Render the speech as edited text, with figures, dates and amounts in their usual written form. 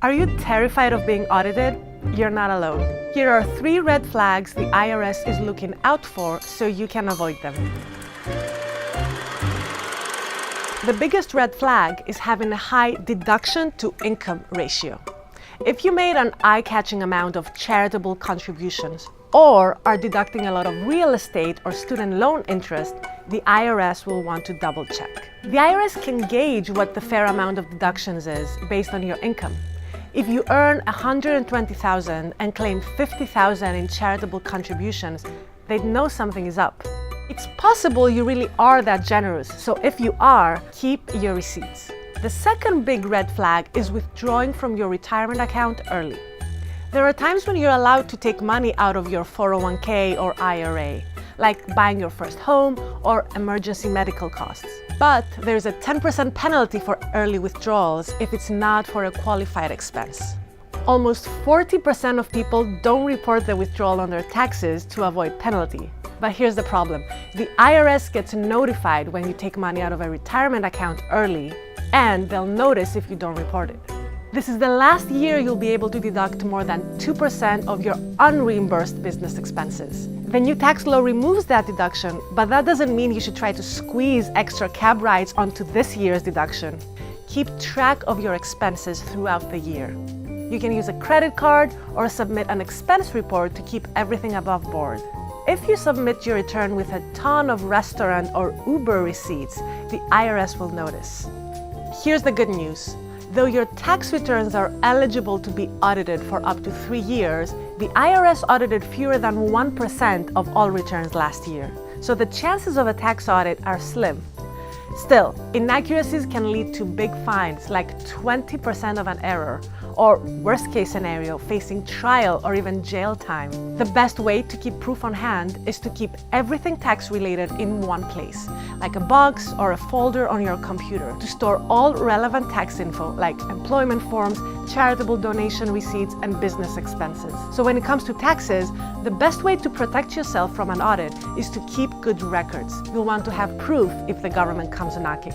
Are you terrified of being audited? You're not alone. Here are 3 red flags the IRS is looking out for so you can avoid them. The biggest red flag is having a high deduction to income ratio. If you made an eye-catching amount of charitable contributions or are deducting a lot of real estate or student loan interest, the IRS will want to double check. The IRS can gauge what the fair amount of deductions is based on your income. If you earn $120,000 and claim $50,000 in charitable contributions, they'd know something is up. It's possible you really are that generous, so if you are, keep your receipts. The second big red flag is withdrawing from your retirement account early. There are times when you're allowed to take money out of your 401k or IRA, like buying your first home or emergency medical costs. But there's a 10% penalty for early withdrawals if it's not for a qualified expense. Almost 40% of people don't report the withdrawal on their taxes to avoid penalty. But here's the problem. The IRS gets notified when you take money out of a retirement account early, and they'll notice if you don't report it. This is the last year you'll be able to deduct more than 2% of your unreimbursed business expenses. The new tax law removes that deduction, but that doesn't mean you should try to squeeze extra cab rides onto this year's deduction. Keep track of your expenses throughout the year. You can use a credit card or submit an expense report to keep everything above board. If you submit your return with a ton of restaurant or Uber receipts, the IRS will notice. Here's the good news. Though your tax returns are eligible to be audited for up to 3 years, the IRS audited fewer than 1% of all returns last year. So the chances of a tax audit are slim. Still, inaccuracies can lead to big fines, like 20% of an error, or worst case scenario, facing trial or even jail time. The best way to keep proof on hand is to keep everything tax related in one place, like a box or a folder on your computer, to store all relevant tax info like employment forms, charitable donation receipts, and business expenses. So when it comes to taxes, the best way to protect yourself from an audit is to keep good records. You'll want to have proof if the government comes knocking.